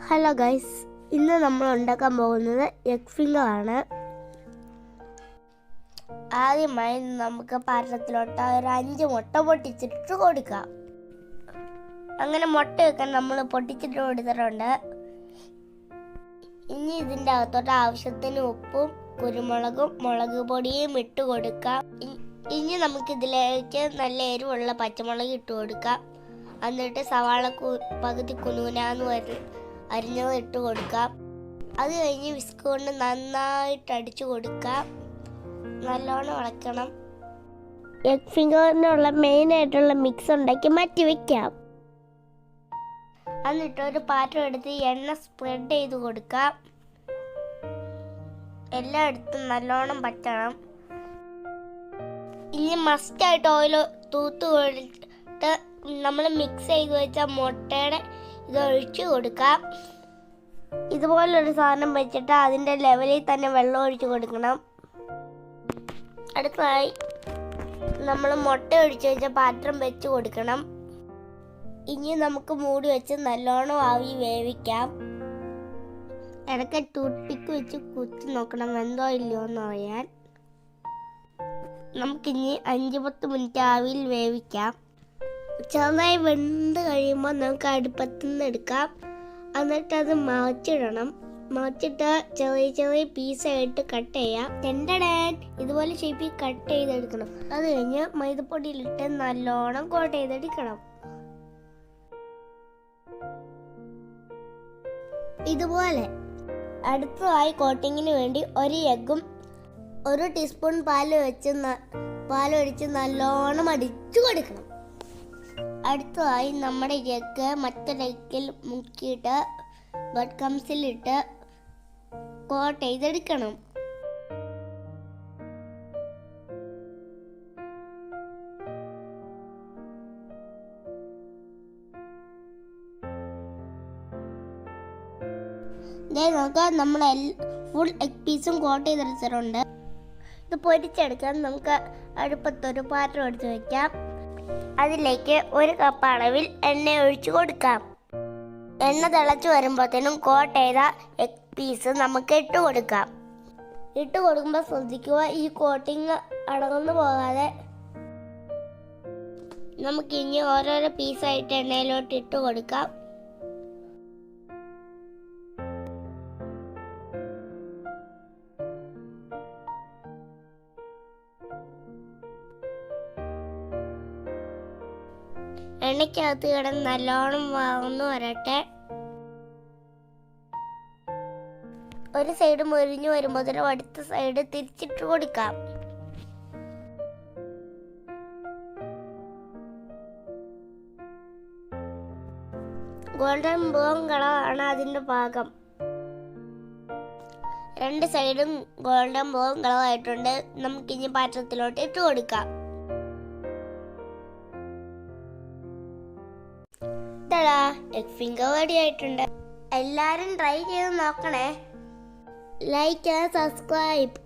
Hello guys, ഇന്ന് നമ്മൾ ഉണ്ടാക്കാൻ പോകുന്നത് എഗ് ഫിംഗർ ആണ്. ആദ്യമായി നമുക്ക് പാത്രത്തിലോട്ട് ഒരു 5 മുട്ട പൊട്ടിച്ചിട്ട് കൊടുക്കാം. അങ്ങനെ മുട്ട വെക്കാൻ നമ്മൾ പൊട്ടിച്ചിട്ട് കൊടുത്തിട്ടുണ്ട്. ഇനി ഇതിൻ്റെ അകത്തോട്ട് ആവശ്യത്തിന് ഉപ്പും കുരുമുളകും മുളക് പൊടിയും ഇട്ട് കൊടുക്കാം. ഇനി നമുക്കിതിലേക്ക് നല്ല എരിവുള്ള പച്ചമുളക് ഇട്ട് കൊടുക്കാം. എന്നിട്ട് സവാള പകുതി കുനുകുനാന്ന് അരിഞ്ഞത് ഇട്ട് കൊടുക്കാം. അത് കഴിഞ്ഞ് വിസ്ക് കൊണ്ട് നന്നായിട്ട് അടിച്ചു കൊടുക്കാം. നല്ലോണം ഇളക്കണം. എഗ് ഫിംഗറിനുള്ള മെയിനായിട്ടുള്ള മിക്സ് ഉണ്ടാക്കി മാറ്റി വയ്ക്കാം. എന്നിട്ട് ഒരു പാത്രം എടുത്ത് എണ്ണ സ്പ്രെഡ് ചെയ്ത് കൊടുക്കാം. എല്ലായിടത്തും നല്ലോണം പറ്റണം. ഇനി മസ്റ്റായിട്ട് ഓയിൽ തൂത്ത് കൊടുത്തിട്ട് നമ്മൾ മിക്സ് ചെയ്ത് വെച്ച മുട്ടയുടെ ഇത് ഒഴിച്ചു കൊടുക്കാം. ഇതുപോലൊരു സാധനം വെച്ചിട്ട് അതിൻ്റെ ലെവലിൽ തന്നെ വെള്ളം ഒഴിച്ചു കൊടുക്കണം. അടുത്തതായി നമ്മൾ മുട്ട ഒഴിച്ചു വെച്ച പാത്രം വെച്ച് കൊടുക്കണം. ഇനി നമുക്ക് മൂടി വെച്ച് നല്ലോണം ആവി വേവിക്കാം. ഇടയ്ക്ക് ടൂത്ത് പിക്ക് വെച്ച് കുത്തി നോക്കണം വെന്തോ ഇല്ലയോ എന്ന് അറിയാൻ. നമുക്കിനി 5-10 മിനിറ്റ് ആവിയിൽ വേവിക്കാം. ചെറുതായി വെന്ത് കഴിയുമ്പോൾ നമുക്ക് അടുപ്പത്തു നിന്ന് എടുക്കാം. എന്നിട്ട് അത് മറിച്ചിടണം. മറിച്ചിട്ട് ചെറിയ ചെറിയ പീസായിട്ട് കട്ട് ചെയ്യാം. ഇതുപോലെ ഷേപ്പിൽ കട്ട് ചെയ്തെടുക്കണം. അത് കഴിഞ്ഞ് മൈദപ്പൊടിയിലിട്ട് നല്ലോണം കോട്ട് ചെയ്തെടുക്കണം. ഇതുപോലെ അടുത്തതായി കോട്ടിങ്ങിന് വേണ്ടി ഒരു എഗ്ഗും 1 ടീസ്പൂൺ പാലൊഴിച്ച് നല്ലോണം അടിച്ചു കൊടുക്കണം. അടുത്തതായി നമ്മുടെ എഗ്ഗ് മറ്റൊരു എഗ്ഗിൽ മുക്കിയിട്ട് ബ്രെഡ് ക്രംസിലിട്ട് കോട്ട് ചെയ്തെടുക്കണം. നമുക്ക് നമ്മുടെ ഫുൾ എഗ് പീസും കോട്ട് ചെയ്തെടുത്തിട്ടുണ്ട്. ഇത് പൊരിച്ചെടുക്കാൻ നമുക്ക് അടുപ്പത്തൊരു പാത്രം എടുത്ത് വയ്ക്കാം. അതിലേക്ക് 1 കപ്പ് അളവിൽ എണ്ണ ഒഴിച്ചു കൊടുക്കാം. എണ്ണ തിളച്ച് വരുമ്പോഴത്തേനും കോട്ട് ചെയ്ത എഗ് പീസ് നമുക്ക് ഇട്ട് കൊടുക്കാം. ഇട്ട് കൊടുക്കുമ്പോൾ ശ്രദ്ധിക്കുക, ഈ കോട്ടിങ് അടങ്ങുന്നു പോകാതെ. നമുക്കിനി ഓരോരോ പീസായിട്ട് എണ്ണയിലോട്ട് ഇട്ട് കൊടുക്കാം. എണ്ണയ്ക്കകത്ത് കിടന്ന് നല്ലോണം വാങ്ങുന്നു വരട്ടെ. ഒരു സൈഡ് മുരിഞ്ഞു വരുമ്പോൾ അടുത്ത സൈഡ് തിരിച്ചിട്ട് കൊടുക്കാം. ഗോൾഡൻ ബ്രൗൺ കളറാണ് അതിൻ്റെ ഭാഗം. 2 സൈഡും ഗോൾഡൻ ബ്രൗൺ കളറായിട്ടുണ്ട്. നമുക്കിനി പാത്രത്തിലോട്ട് ഇട്ട് കൊടുക്കാം. എഗ് ഫിംഗർ റെഡി ആയിട്ടുണ്ട്. എല്ലാവരും ട്രൈ ചെയ്ത് നോക്കണേ. Like and subscribe.